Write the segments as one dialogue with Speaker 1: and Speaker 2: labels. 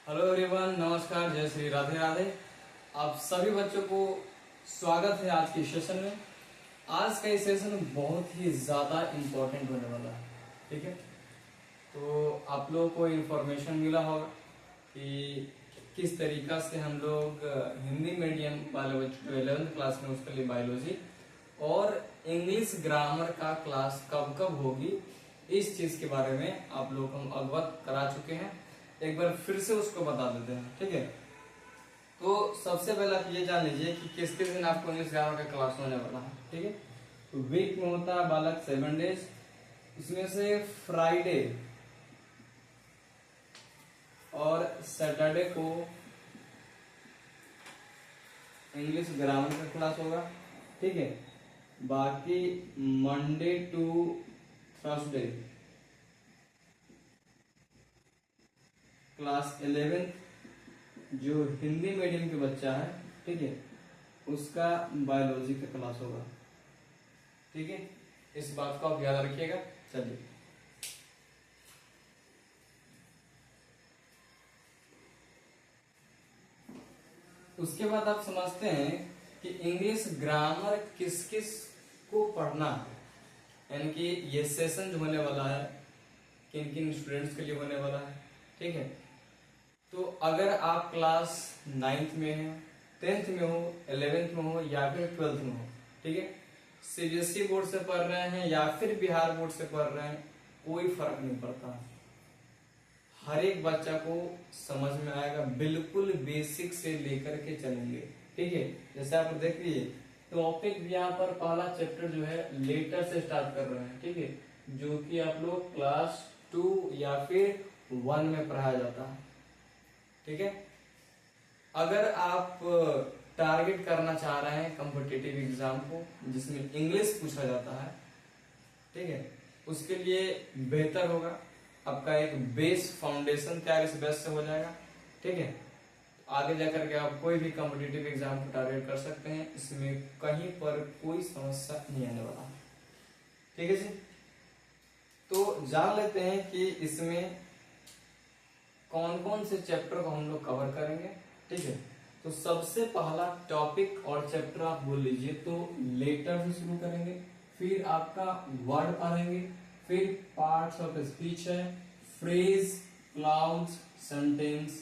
Speaker 1: Hello everyone, नमस्कार, जय श्री राधे राधे। आप सभी बच्चों को स्वागत है आज के सेशन में। आज का ये सेशन बहुत ही ज्यादा इम्पोर्टेंट होने वाला है। ठीक है, तो आप लोगों को इन्फॉर्मेशन मिला होगा कि किस तरीका से हम लोग हिंदी मीडियम वाले बच्चों जो 11th क्लास में उसके लिए बायोलॉजी और इंग्लिश ग्रामर का क्लास कब कब होगी, इस चीज के बारे में आप लोग हम अवगत करा चुके हैं। एक बार फिर से उसको बता देते हैं। ठीक है, तो सबसे पहले आप ये जान लीजिए कि किस किस दिन आपको इंग्लिश ग्रामर का क्लास होने वाला है। ठीक है, तो वीक में होता है बालक 7 डेज, उसमें से फ्राइडे और सैटरडे को इंग्लिश ग्रामर का क्लास होगा। ठीक है, बाकी मंडे टू थर्सडे क्लास 11 जो हिंदी मीडियम के बच्चा है, ठीक है, उसका बायोलॉजी का क्लास होगा। ठीक है, इस बात को आप याद रखिएगा। चलिए, उसके बाद आप समझते हैं कि इंग्लिश ग्रामर किस किस को पढ़ना है, यानी कि ये सेशन जो होने वाला है किन किन स्टूडेंट्स के लिए होने वाला है। ठीक है, तो अगर आप क्लास 9th में है, 10th में हो, 11th में हो या फिर 12th में हो, ठीक है, सीबीएसई बोर्ड से पढ़ रहे हैं या फिर बिहार बोर्ड से पढ़ रहे हैं, कोई फर्क नहीं पड़ता। हर एक बच्चा को समझ में आएगा, बिल्कुल बेसिक से लेकर के चलेंगे। ठीक है, जैसे आप देख लीजिए टॉपिक यहाँ पर पहला चैप्टर जो है लेटर से स्टार्ट कर रहे हैं। ठीक है, जो कि आप लोग क्लास 2 या फिर 1 में पढ़ाया जाता है। ठीक है, अगर आप टारगेट करना चाह रहे हैं कॉम्पिटिटिव एग्जाम को जिसमें इंग्लिश पूछा जाता है, ठीक है, उसके लिए बेहतर होगा आपका एक बेस फाउंडेशन तैयार इस बेस से हो जाएगा। ठीक है, आगे जाकर के आप कोई भी कॉम्पिटिटिव एग्जाम को टारगेट कर सकते हैं, इसमें कहीं पर कोई समस्या नहीं आने वाला। ठीक है जी, तो जान लेते हैं कि इसमें कौन कौन से चैप्टर को हम लोग कवर करेंगे। ठीक है, तो सबसे पहला टॉपिक और चैप्टर आप बोल लीजिए तो लेटर से शुरू करेंगे, फिर आपका वर्ड पढ़ेंगे, फिर पार्ट्स ऑफ स्पीच है, phrase, clauses, sentence,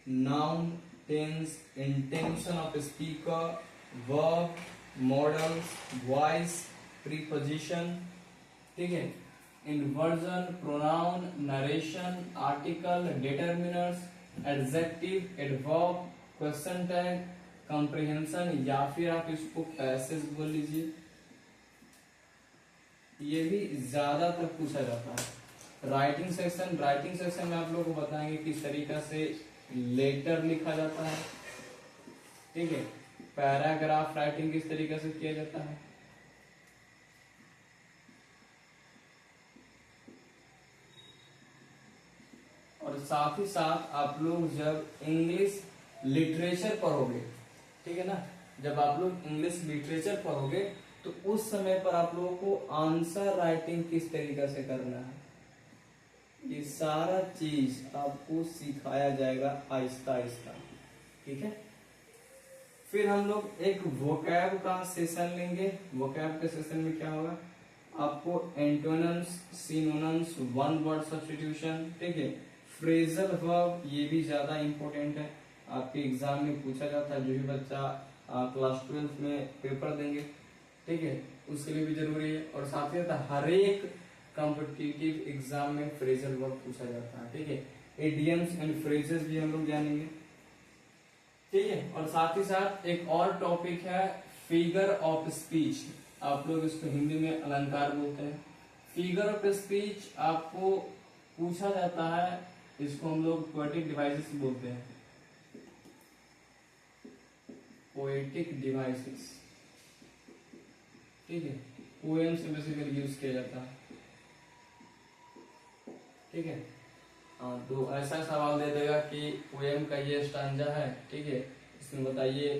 Speaker 1: noun, tense, intention of speaker, verb, modals, voice, preposition, ठीक है, inversion, pronoun, narration, article, determiners, adjective, adverb, question tag, comprehension या फिर आप इसको पैसेज बोल लीजिए। ये भी ज्यादातर पूछा जाता है। राइटिंग सेक्शन में आप लोग को बताएंगे किस तरीका से लेटर लिखा जाता है। ठीक है, पैराग्राफ राइटिंग किस तरीके से किया जाता है। और साथ ही साथ आप लोग जब इंग्लिश लिटरेचर पढ़ोगे, ठीक है ना, जब आप लोग इंग्लिश लिटरेचर पढ़ोगे तो उस समय पर आप लोगों को आंसर राइटिंग किस तरीके से करना है, ये सारा चीज आपको सिखाया जाएगा आहिस्ता आहिस्ता। ठीक है, फिर हम लोग एक वोकैब का सेशन लेंगे। वोकैब के सेशन में क्या होगा, आपको antonyms, synonyms, one word substitution, ठीक है, फ्रेजल वर्ब, ये भी ज्यादा इंपॉर्टेंट है, आपके एग्जाम में पूछा जाता है। जो भी बच्चा क्लास 12th में पेपर देंगे, ठीक है, उसके लिए भी जरूरी है। और साथ ही साथ हर एक कॉम्पिटिटिव एग्जाम में फ्रेजल वर्ब पूछा जाता है। ठीक है, इडियम्स एंड फ्रेजेस भी हम लोग जानेंगे। ठीक है, और साथ ही साथ एक और टॉपिक है फिगर ऑफ स्पीच, आप लोग इसको हिंदी में अलंकार बोलते हैं। फिगर ऑफ स्पीच आपको पूछा जाता है, इसको हम लोग पोएटिक डिवाइसेस बोलते हैं। पोएटिक डिवाइसेस, ठीक है, पोएम से बेसिकली यूज किया जाता है। ठीक है, तो ऐसा सवाल दे देगा कि पोएम का ये स्टांजा है, ठीक है, इसमें बताइए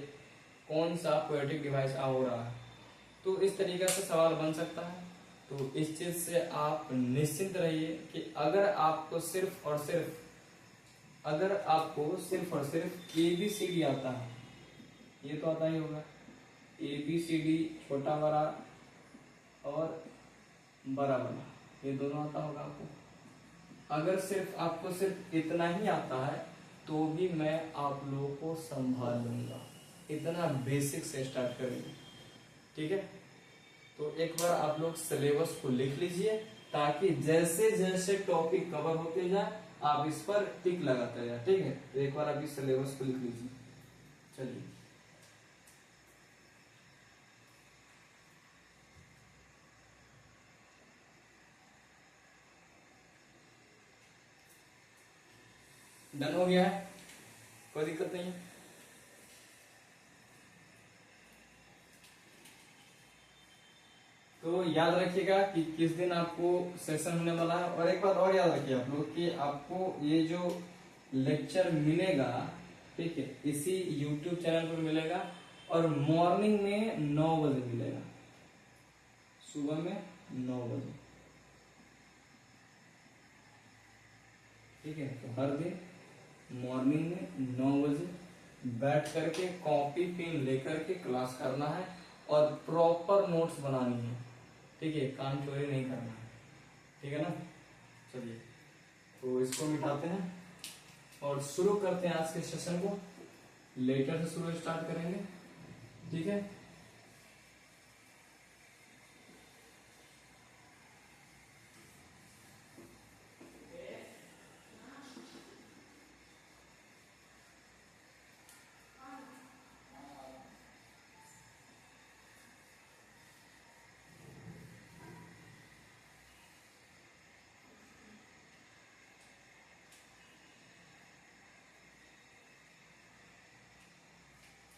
Speaker 1: कौन सा पोएटिक डिवाइस हो रहा है, तो इस तरीके से सवाल बन सकता है। तो इस चीज से आप निश्चिंत रहिए कि अगर आपको सिर्फ और सिर्फ अगर आपको सिर्फ और सिर्फ ABCD आता है, ये तो आता ही होगा, ABCD छोटा बड़ा और बड़ा बड़ा, ये दोनों आता होगा आपको। अगर सिर्फ आपको सिर्फ इतना ही आता है तो भी मैं आप लोगों को संभाल लूंगा। इतना बेसिक से स्टार्ट करेंगे, ठीक है। तो एक बार आप लोग सिलेबस को लिख लीजिए, ताकि जैसे जैसे टॉपिक कवर होते जाए आप इस पर टिक लगाते जाए, ठीक है। तो एक बार आप इस सिलेबस को लिख लीजिए। चलिए, डन हो गया है, कोई दिक्कत नहीं है। तो याद रखिएगा कि किस दिन आपको सेशन होने वाला है। और एक बात और याद रखिए आप लोग कि आपको ये जो लेक्चर मिलेगा, ठीक है, इसी YouTube चैनल पर मिलेगा और मॉर्निंग में 9 बजे मिलेगा, सुबह में 9 बजे, ठीक है। तो हर दिन मॉर्निंग में 9 बजे बैठ करके कॉपी पेन लेकर के क्लास करना है और प्रॉपर नोट्स बनानी है, ठीक है। काम चोरी नहीं करना है, ठीक है ना। चलिए, तो इसको मिटाते हैं और शुरू करते हैं आज के सेशन को। लेटर से शुरू स्टार्ट करेंगे, ठीक है।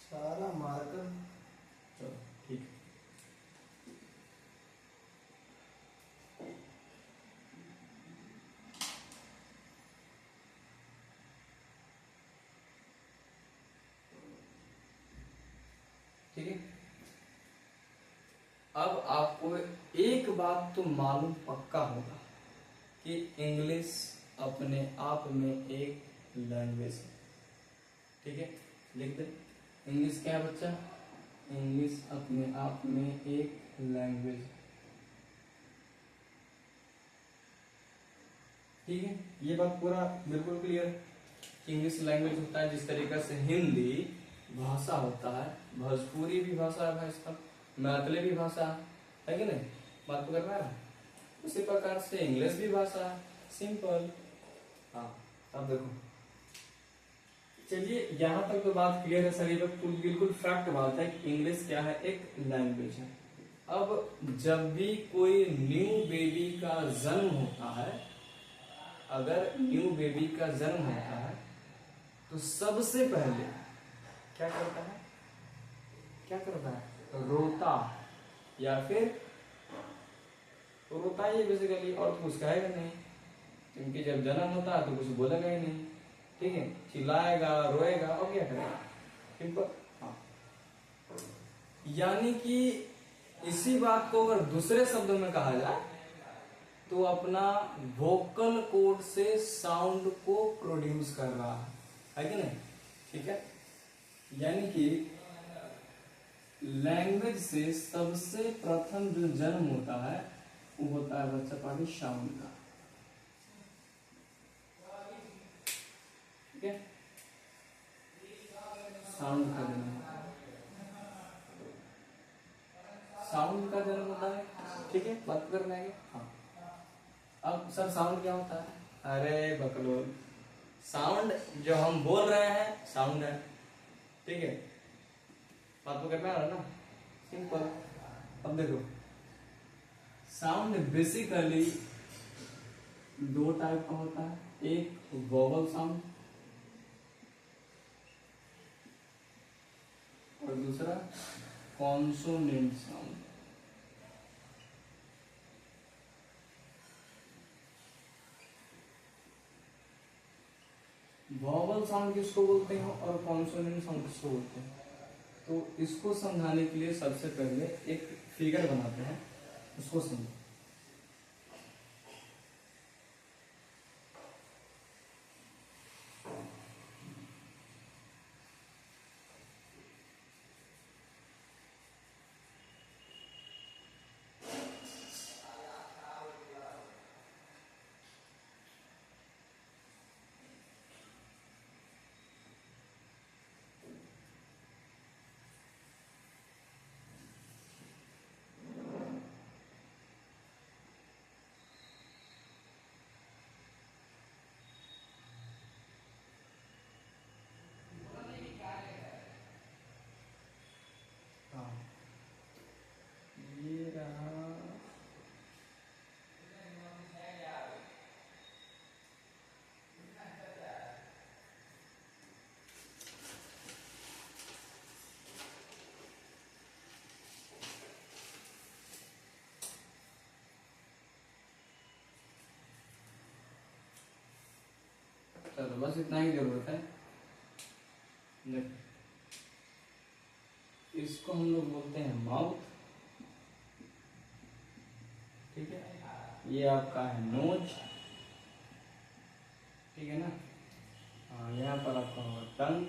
Speaker 1: सारा मार्कर, चलो ठीक है। ठीक है, अब आपको एक बात तो मालूम पक्का होगा कि इंग्लिश अपने आप में एक लैंग्वेज है, ठीक है। लिख दे, इंग्लिश क्या है बच्चा? इंग्लिश अपने आप में एक लैंग्वेज है, ठीक है। ये बात पूरा बिल्कुल क्लियर। इंग्लिश लैंग्वेज होता है जिस तरीके से हिंदी भाषा होता है, भोजपुरी भी भाषा है भाई इसका, मैथिली भी भाषा है कि नहीं, बात तो कर रहा है। उसी प्रकार से इंग्लिश भी भाषा है, सिंपल। हाँ, अब देखो, चलिए यहाँ तक तो बात क्लियर है सर, ये बिल्कुल फैक्ट बात है कि इंग्लिश क्या है, एक लैंग्वेज है। अब जब भी कोई न्यू बेबी का जन्म होता है, अगर न्यू बेबी का जन्म होता है तो सबसे पहले क्या करता है, क्या करता है? रोता, या फिर रोता ही बेसिकली, और कुछ कहेगा नहीं, क्योंकि जब जन्म होता है तो कुछ बोलेगा ही नहीं, ठीक है। चिल्लाएगा, रोएगा और क्या करेगा, सिंपल। हाँ, यानी कि इसी बात को अगर दूसरे शब्दों में कहा जाए तो अपना वोकल कोड से साउंड को प्रोड्यूस कर रहा है कि नहीं, ठीक है। यानी कि लैंग्वेज से सबसे प्रथम जो जन्म होता है वो होता है बच्चा पानी साउंड का, ठीक है। साउंड का जन्म होता है, साउंड का जन्म होता है, ठीक है। बात कर रहे हैं। हाँ, अब सर साउंड क्या होता है? अरे बकलोल, साउंड जो हम बोल रहे हैं साउंड है, ठीक है। बात तो करना है ना, सिंपल। अब देखो, साउंड बेसिकली दो टाइप का होता है, एक वोवल साउंड और दूसरा कॉन्सोनेंट साउंड। वोवल साउंड किसको बोलते हैं और कॉन्सोनेंट साउंड किसको बोलते हैं? तो इसको समझाने के लिए सबसे पहले एक फिगर बनाते हैं, उसको समझो। चलो बस इतना ही जरूरत है। देखो, इसको हम लोग बोलते हैं माउथ, ठीक है। ये आपका है नोज, ठीक है ना। हाँ, यहाँ पर आपका होगा टंग,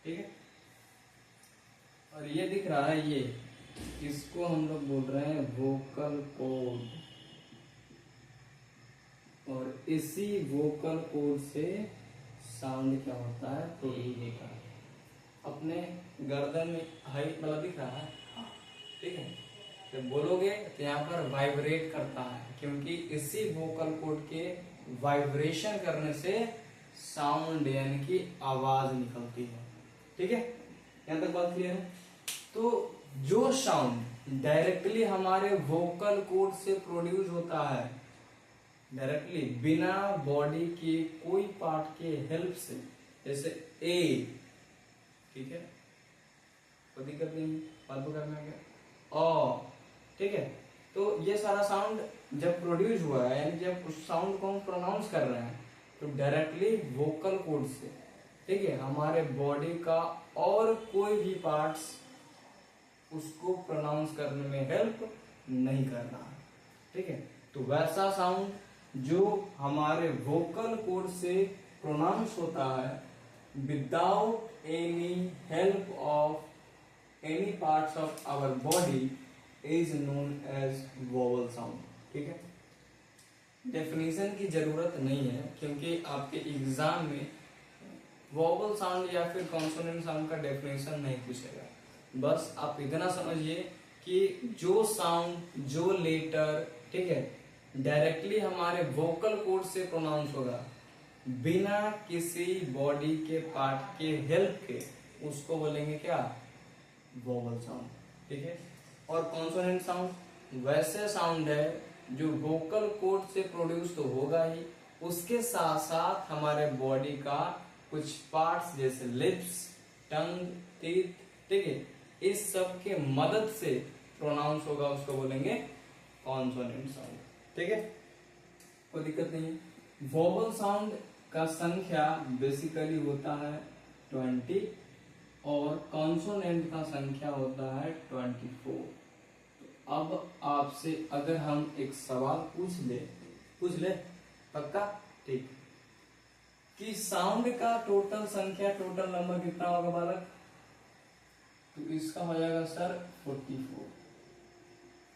Speaker 1: ठीक है। और ये दिख रहा है ये, इसको हम लोग बोल रहे हैं वोकल कॉर्ड, और इसी वोकल कॉर्ड से साउंड क्या होता है, प्रोड्यूस होता है। अपने गर्दन में हाइट वाला दिख रहा है, ठीक है। जब बोलोगे तो यहाँ पर वाइब्रेट करता है, क्योंकि इसी वोकल कॉर्ड के वाइब्रेशन करने से साउंड यानी कि आवाज निकलती है, ठीक है। यहाँ तक बात क्लियर है। तो जो साउंड डायरेक्टली हमारे वोकल कॉर्ड से प्रोड्यूस होता है, डायरेक्टली बिना बॉडी के कोई पार्ट के हेल्प से, जैसे ए, ठीक है, कोई दिक्कत नहीं, बात तो करना है, ओ, ठीक है। तो ये सारा साउंड जब प्रोड्यूस हुआ है, यानी जब उस साउंड को हम प्रोनाउंस कर रहे हैं, तो डायरेक्टली वोकल कॉर्ड से, ठीक है, हमारे बॉडी का और कोई भी पार्ट्स उसको प्रोनाउंस करने में हेल्प नहीं कर रहा है, ठीक है। तो वैसा साउंड जो हमारे वोकल कॉर्ड से प्रोनाउंस होता है without any help of any parts of our body is known as vowel sound, ठीक है। डेफिनेशन की जरूरत नहीं है, क्योंकि आपके एग्जाम में वोवल साउंड या फिर कॉन्सोनेंट साउंड का डेफिनेशन नहीं पूछेगा। बस आप इतना समझिए कि जो साउंड, जो लेटर, ठीक है, डायरेक्टली हमारे वोकल कॉर्ड से प्रोनाउंस होगा बिना किसी बॉडी के पार्ट के हेल्प के, उसको बोलेंगे क्या, वोवल साउंड, ठीक है। और कॉन्सोनेंट साउंड वैसे साउंड है जो वोकल कॉर्ड से प्रोड्यूस तो होगा ही, उसके साथ साथ हमारे बॉडी का कुछ पार्ट्स जैसे लिप्स, टंग, टीथ, ठीक है, इस सब के मदद से प्रोनाउंस होगा, उसको बोलेंगे कॉन्सोनेंट साउंड, ठीक है। कोई दिक्कत नहीं है। वोवल साउंड का संख्या बेसिकली होता है 20 और कॉन्सोनेंट का संख्या होता है 24। तो अब आपसे अगर हम एक सवाल पूछ ले पक्का, ठीक, कि साउंड का टोटल संख्या, टोटल नंबर कितना होगा बालक, तो इसका हो जाएगा सर 44,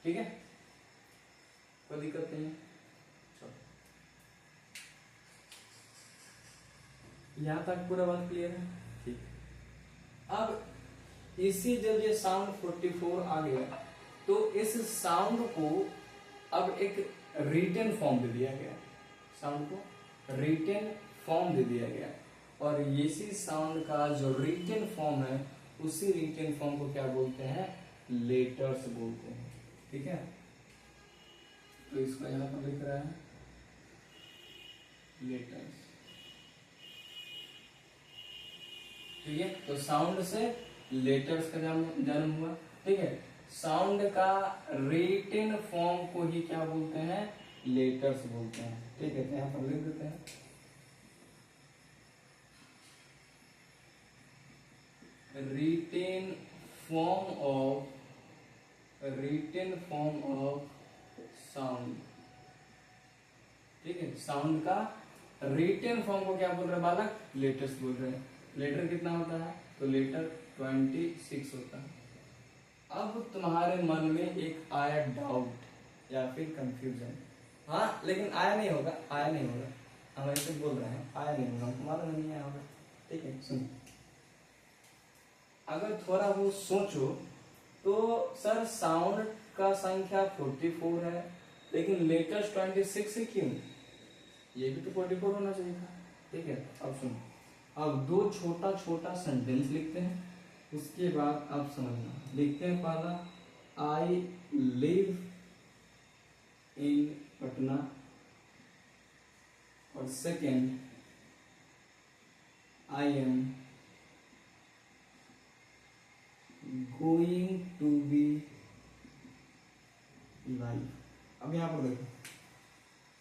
Speaker 1: ठीक है। कोई दिक्कत नहीं है। यहां तक पूरा बात क्लियर है, ठीक। अब इसी जब ये साउंड 44 आ गया, तो इस साउंड को अब एक रिटन फॉर्म दे दिया गया, साउंड को रिटन फॉर्म दे दिया गया, और इसी साउंड का जो रिटन फॉर्म है, उसी रिटन फॉर्म को क्या बोलते हैं, लेटर्स बोलते हैं, ठीक है। तो इसको यहां पर लिख रहा है लेटर्स, ठीक है। तो साउंड से लेटर्स का जन्म हुआ, ठीक है। साउंड का रिटन फॉर्म को ही क्या बोलते हैं, लेटर्स बोलते हैं, ठीक है। तो यहां पर लिख देते हैं रिटन फॉर्म ऑफ साउंड, ठीक है। साउंड का रिटन फॉर्म को क्या बोल रहे हैं बालक, लेटर्स बोल रहे हैं। लेटर कितना होता है, तो लेटर 26 होता है। अब तुम्हारे मन में एक आया डाउट या फिर कंफ्यूजन, हाँ, लेकिन आया नहीं होगा, हम ऐसे बोल रहे हैं, आया नहीं होगा, तुम्हारा नहीं आया होगा, ठीक है। सुनो, अगर थोड़ा वो सोचो तो सर साउंड का संख्या 44 है, लेकिन लेटर्स 26 है, क्यों, ये भी तो 44 होना चाहिए था, ठीक है। अब सुनो, अब दो छोटा छोटा सेंटेंस लिखते हैं, उसके बाद आप समझना। लिखते हैं पहला, आई लिव इन पटना, और second, I am going to be live. अब यहां पर देखो,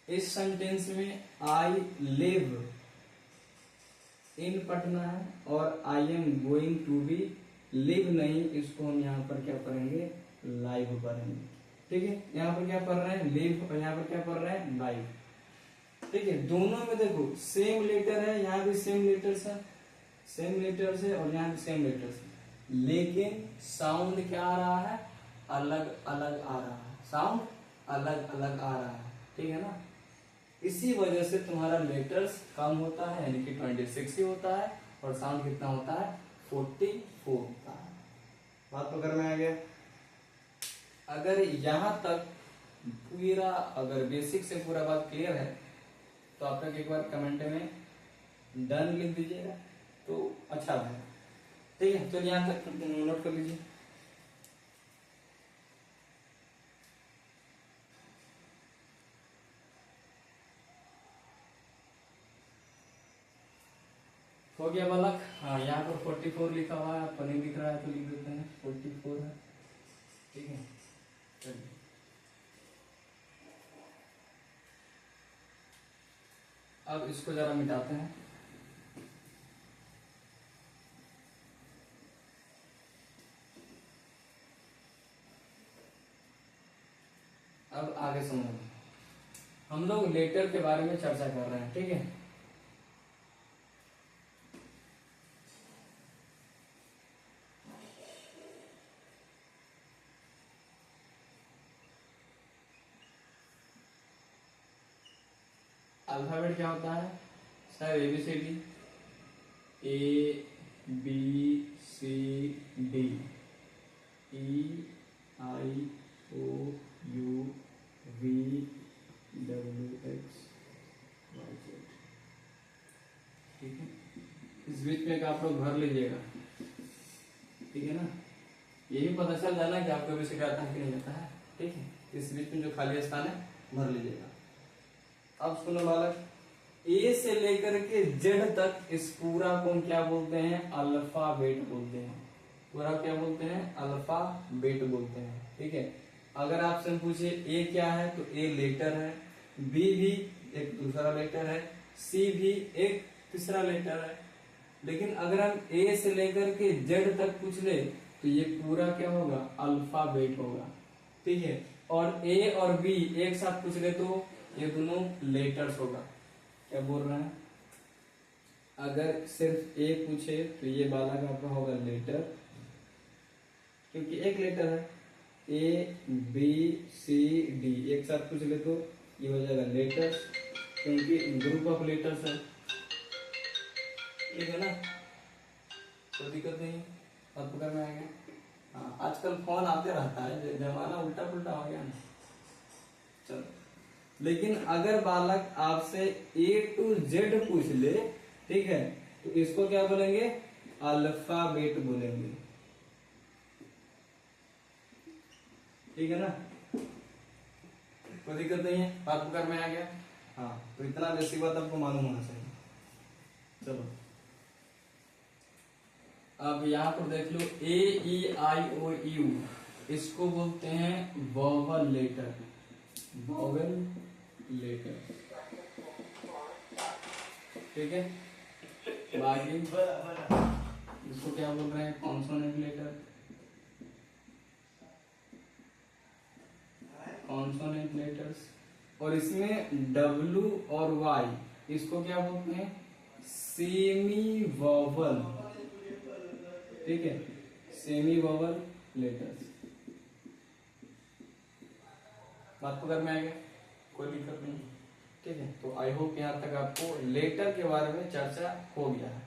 Speaker 1: इस सेंटेंस में आई लिव इन पटना है और I am going to be live नहीं, इसको हम यहाँ पर क्या पढ़ेंगे, लाइव पढ़ेंगे। ठीक है, यहाँ पर क्या पढ़ रहे हैं, लिव, और यहाँ पर क्या पढ़ रहे हैं, लाइव। ठीक है, दोनों में देखो सेम लेटर है, यहाँ भी सेम लेटर्स है, सेम लेटर्स है, और यहाँ भी सेम लेटर्स है, लेकिन साउंड क्या आ रहा है, अलग अलग आ रहा है, साउंड अलग अलग आ रहा है। ठीक है ना, इसी वजह से तुम्हारा लेटर्स कम होता है, यानी कि 26 ही होता है, और साउंड कितना होता है, 44 होता है। बात पकड़ में आ गया। अगर यहां तक पूरा, अगर बेसिक से पूरा बात क्लियर है तो आप लोग एक बार कमेंट में डन लिख दीजिएगा तो अच्छा है। ठीक है, चलिए यहां तक नोट कर लीजिए। हो गया बालक। हाँ, यहाँ पर 44 लिखा हुआ है, पनीर दिख रहा है तो लिख देते हैं 44 है। ठीक है, चलिए अब इसको जरा मिटाते हैं। अब आगे समझो, हम लोग लेटर के बारे में चर्चा कर रहे हैं। ठीक है, अल्फाबेट क्या होता है sir, ABCD, ABCD, EIOUVWX YZ। ठीक है, इस बीच में आप लोग भर लीजिएगा। ठीक है ना, ये भी पता चल जाना कि आपको भी सिखाता है कि नहीं आता है। ठीक है, इस बीच में जो खाली स्थान है भर लीजिएगा। अब सुनो बालक, ए से लेकर के जेड तक इस पूरा को हम क्या बोलते हैं, अल्फाबेट बोलते हैं। पूरा क्या बोलते हैं, अल्फाबेट बोलते हैं। ठीक है, अगर आपसे पूछे ए क्या है तो ए लेटर है, बी भी एक दूसरा लेटर है, सी भी एक तीसरा लेटर है। लेकिन अगर हम ए से लेकर के जेड तक पूछ ले तो ये पूरा क्या होगा, अल्फाबेट होगा। ठीक है, और ए और बी एक साथ पूछ ले तो ये दोनों लेटर्स होगा। क्या बोल रहे हैं, अगर सिर्फ ए पूछे तो ये वाला का आपका होगा लेटर, क्योंकि एक लेटर है। ए बी सी डी एक साथ पूछ ले तो ये हो जाएगा लेटर्स, क्योंकि ग्रुप ऑफ लेटर्स है। ठीक है ना, कोई दिक्कत नहीं, बात पकड़ में आ गया। हाँ, आजकल फोन आते रहता है, जमाना उल्टा पुल्टा हो गया ना। चलो, लेकिन अगर बालक आपसे A to Z पूछ ले, ठीक है, तो इसको क्या बोलेंगे, अल्फाबेट बोलेंगे। ठीक है ना, कोई दिक्कत नहीं है, बात पकड़ में आ गया। हाँ, तो इतना बेसिक बात आपको मालूम होना चाहिए। चलो, अब यहाँ पर देख लो, AEIOU इसको बोलते हैं वोवल लेटर, वोवेल लेटर। ठीक है, बाकी इसको क्या बोल रहे हैं, कॉन्सोनेंट लेटर, कॉन्सोनेंट लेटर्स। और इसमें W और Y इसको क्या बोलते हैं, सेमी वोवल। ठीक है, सेमी वोवल लेटर्स। बात पकड़ में आ गया, कोई दिक्कत नहीं। ठीक है, तो आई होप यहाँ तक आपको लेटर के बारे में चर्चा हो गया है।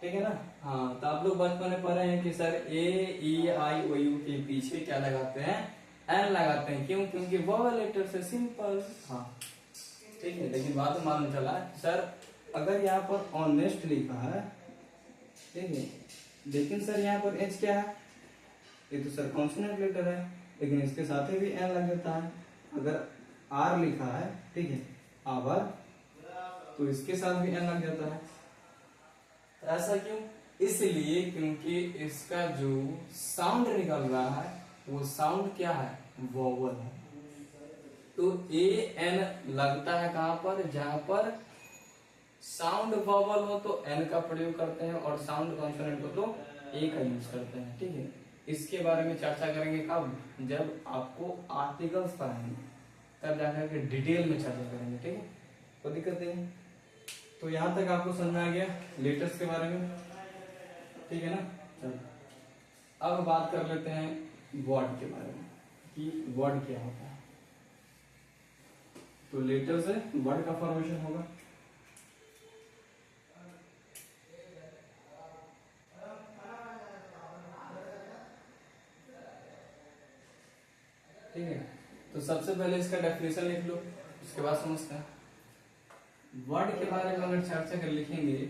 Speaker 1: ठीक है ना। हाँ, तो आप लोग बचपन में पढ़े हैं कि सर AEIOU के पीछे क्या लगाते हैं, एन लगाते हैं। क्यों, क्योंकि वोवल लेटर से सिंपल। हाँ, ठीक है, लेकिन बाद में मालूम चला सर अगर यहाँ पर ऑनेस्ट लिखा है, ठीक है, लेकिन सर यहाँ पर एच क्या है, ये तो सर कॉन्सोनेंट लेटर है, लेकिन इसके साथ ही भी एन लग जाता है। अगर आर लिखा है, ठीक है, आवर, तो इसके साथ भी एन लग जाता है। ऐसा क्यों, इसलिए क्योंकि इसका जो साउंड निकल रहा है वो साउंड क्या है, वोवल है। तो ए एन लगता है कहां पर, जहां पर साउंड वॉवल हो तो एन का प्रयोग करते हैं और साउंड कॉन्सोनेंट हो तो ए का यूज करते हैं। ठीक है, इसके बारे में चर्चा करेंगे कब, जब आपको आर्टिकल्स पढ़ाएंगे तब जाकर के डिटेल में चर्चा करेंगे। ठीक है, कोई दिक्कत नहीं। तो यहां तक आपको समझ में आ गया लेटर्स के बारे में, ठीक है ना। चलो अब बात कर लेते हैं वर्ड के बारे में कि वर्ड क्या होता है। तो लेटर से वर्ड का फॉर्मेशन होगा। ठीक है, तो सबसे पहले इसका डेफिनेशन लिख लो, उसके बाद समझते हैं। वर्ड के बारे में अगर चर्चा कर लिखेंगे,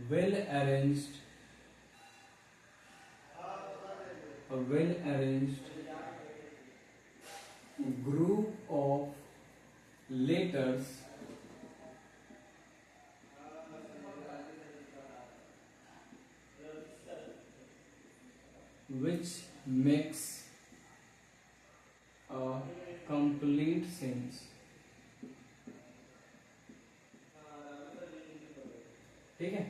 Speaker 1: well arranged group of letters which makes a complete sense। ठीक है,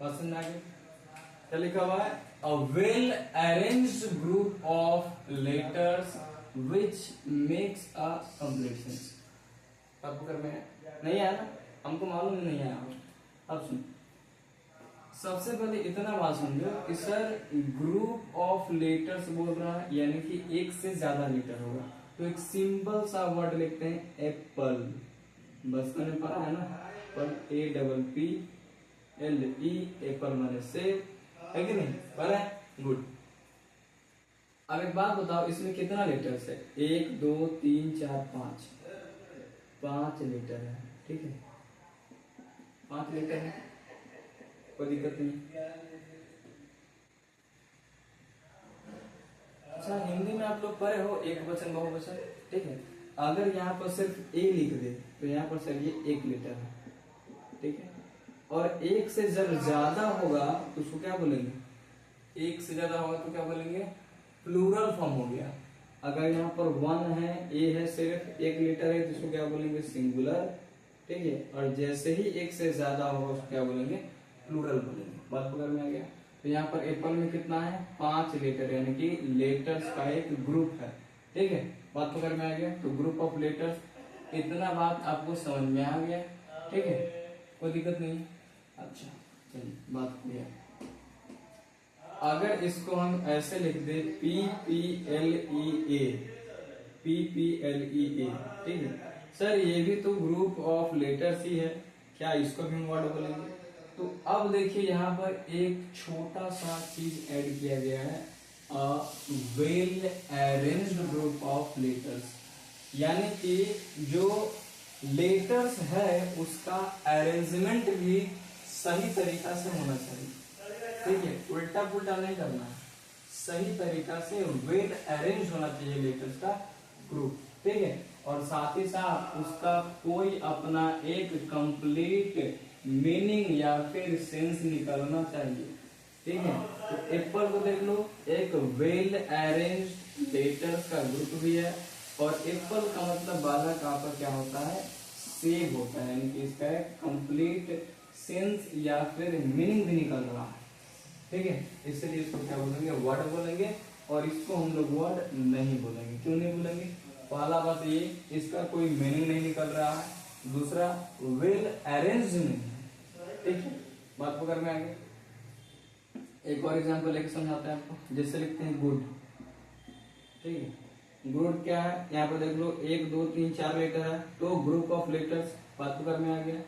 Speaker 1: बात समझ आ गई। क्या लिखा हुआ है, a well arranged group of letters which makes a complete sense। आपको कर में नहीं आया ना, हमको मालूम नहीं आया। अब सुन, सबसे पहले इतना बात समझो कि सर ग्रुप ऑफ लेटर्स बोल रहा है, यानी कि एक से ज्यादा लेटर होगा। तो एक सिंपल सा वर्ड लिखते हैं एप्पल, बस मैंने पढ़ा है ना, पर A double P L E, Apple माने सेब, है कि नहीं, पढ़ा है, गुड। अब एक बात बताओ, इसमें कितना लेटर्स है, 1 2 3 4 5 लेटर है। ठीक है, 5 लेटर है, कोई दिक्कत नहीं। अच्छा, हिंदी में आप लोग पढ़े हो एक वचन बहुवचन। ठीक है, अगर यहाँ पर सिर्फ ए लिख दे तो यहाँ पर सर ये एक लेटर है। ठीक है, और एक से जब ज्यादा होगा तो उसको क्या बोलेंगे, एक से ज्यादा होगा तो क्या बोलेंगे, प्लूरल फॉर्म हो गया। अगर यहाँ पर 1 है, ए है, सिर्फ एक लेटर है, तो उसको क्या बोलेंगे, सिंगुलर। ठीक है, और जैसे ही एक से ज्यादा होगा उसको क्या बोलेंगे, प्लूरल बोलेंगे। बात पकड़ में आ गया। तो यहाँ पर एप्पल में कितना है, 5 लेटर, यानी कि लेटर्स का एक ग्रुप है। ठीक है, बात पकड़ में आ गया। तो ग्रुप ऑफ लेटर्स, इतना बात आपको समझ में आ गया। ठीक है, कोई दिक्कत नहीं। अच्छा चलिए, बात क्लियर। अगर इसको हम ऐसे लिख दे पी पी एल ई ए, पी पी एल ई ए, ठीक है सर, ये भी तो ग्रुप ऑफ लेटर्स ही है, क्या इसको भी हम वर्ड बोलेंगे? तो अब देखिए यहाँ पर एक छोटा सा चीज ऐड किया गया है, well arranged group of letters, यानी कि जो लेटर्स है उसका अरेंजमेंट भी सही तरीका से होना चाहिए। ठीक है, उल्टा पुल्टा नहीं करना है, सही तरीका से वेल अरेंज होना चाहिए लेटर्स का ग्रुप। ठीक है, और साथ ही साथ उसका कोई अपना एक कंप्लीट मीनिंग या फिर सेंस निकलना चाहिए। ठीक है, तो एप्पल को देख लो, एक वेल अरेंज्ड लेटर्स का ग्रुप भी है, और एप्पल का मतलब बारह का पर क्या होता है, सेब होता है, यानी कि इसका कंप्लीट सेंस या फिर मीनिंग भी निकल रहा है। ठीक है, इसलिए इसको क्या बोलेंगे, वर्ड बोलेंगे, और इसको हम लोग वर्ड नहीं बोलेंगे। क्यों नहीं बोलेंगे? पहला बात ये, इसका कोई मीनिंग नहीं निकल रहा है, दूसरा वेल अरेंज नहीं है। ठीक है, बात पकड़ में आ गई। एक और एग्जांपल लेके समझाते हैं आपको, जैसे लिखते हैं गुड। ठीक है, गुड क्या है, यहाँ पर देख लो 1 2 3 4 लेटर है, तो ग्रुप ऑफ लेटर्स, बात पकड़ में आ गया।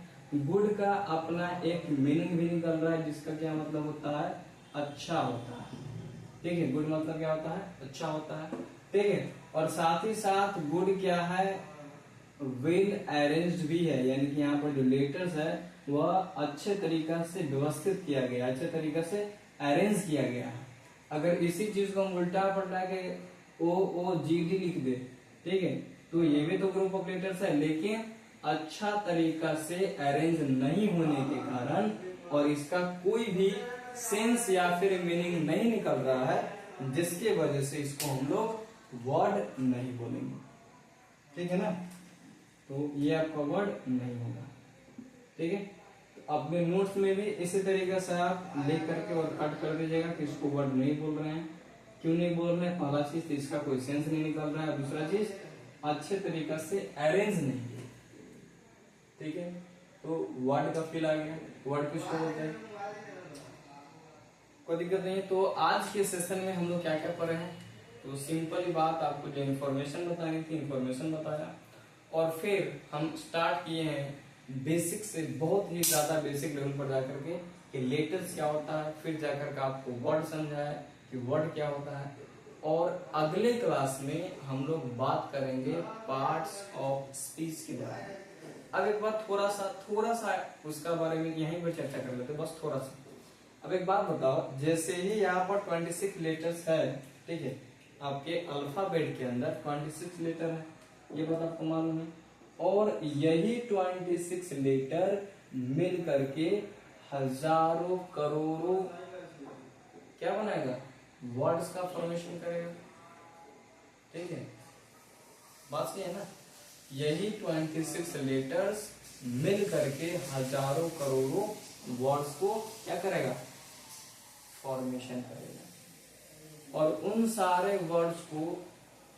Speaker 1: गुड का अपना एक मीनिंग भी निकल रहा है, जिसका क्या मतलब होता है, अच्छा होता है। ठीक है, गुड मतलब क्या होता है, अच्छा होता है। ठीक है, और साथ ही साथ गुड क्या है, वेल अरेंज्ड भी है, यानी कि यहाँ पर जो लेटर्स है वह अच्छे तरीका से व्यवस्थित किया गया, अच्छे तरीका से अरेंज किया गया है। अगर इसी चीज को हम उल्टा पलटा के OOGD लिख दे, ठीक है, तो ये भी तो ग्रुप ऑफ लेटर्स है, लेकिन अच्छा तरीका से अरेंज नहीं होने के कारण और इसका कोई भी सेंस या फिर मीनिंग नहीं निकल रहा है, जिसके वजह से इसको हम लोग वर्ड नहीं बोलेंगे, ठीक है ना। तो ये आपका वर्ड नहीं होगा, ठीक है। तो अपने नोट्स में भी इसी तरीके से आप लिख करके और कट कर दीजिएगा कि इसको वर्ड नहीं बोल रहे हैं, क्यों नहीं बोल रहे हैं। पहला चीज तो इसका कोई सेंस नहीं निकल रहा है, दूसरा चीज अच्छे तरीका से अरेंज नहीं है, ठीक है। तो वर्ड का फील आ गया, वर्ड किसको बोलते हैं, कोई दिक्कत नहीं। तो आज के सेशन में हम लोग क्या क्या पढ़े हैं, तो सिंपल ही बात, आपको जो इन्फॉर्मेशन बतानी थी इन्फॉर्मेशन बताया, और फिर हम स्टार्ट किए हैं बेसिक से, बहुत ही ज्यादा बेसिक लेवल पर जाकर के कि लेटर्स क्या होता है, फिर जाकर के आपको वर्ड समझाया कि वर्ड क्या होता है। और अगले क्लास में हम लोग बात करेंगे पार्ट्स ऑफ स्पीच के बारे में। अब एक बार थोड़ा सा उसका बारे में यहीं पर चर्चा कर लेते, बस थोड़ा सा। अब एक बात बताओ, जैसे ही यहाँ पर 26 लेटर्स है, ठीक है, आपके अल्फाबेट के अंदर 26 लेटर है, ये बात आपको मालूम है। और यही 26 लेटर मिल करके हजारों करोड़ों क्या बनाएगा, वर्ड्स का फॉर्मेशन करेगा, ठीक है। बात सही है ना। यही 26 लेटर्स मिल करके हजारों करोड़ों वर्ड्स को क्या करेगा, फॉर्मेशन करेगा। और उन सारे वर्ड्स को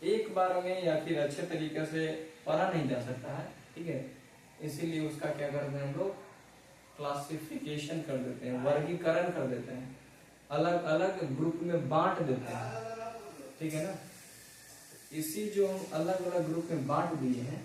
Speaker 1: एक बार में या फिर अच्छे तरीके से पढ़ा नहीं जा सकता है, ठीक है। इसीलिए उसका क्या करते हैं हम लोग, क्लासिफिकेशन कर देते हैं, वर्गीकरण कर देते हैं, अलग अलग ग्रुप में बांट देते हैं, ठीक है ना। इसी जो हम अलग अलग ग्रुप में बांट दिए हैं,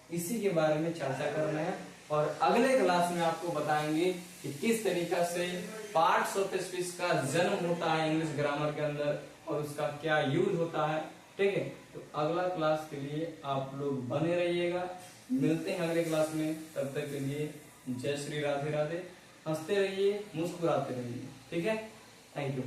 Speaker 1: इसी के बारे में चर्चा करना है। और अगले क्लास में आपको बताएंगे कि किस तरीका से पार्ट्स ऑफ स्पीच का जन्म होता है इंग्लिश ग्रामर के अंदर और उसका क्या यूज होता है, ठीक है। तो अगला क्लास के लिए आप लोग बने रहिएगा, मिलते हैं अगले क्लास में। तब तक के लिए जय श्री राधे राधे, हंसते रहिए, मुस्कुराते रहिए, ठीक है। Thank you.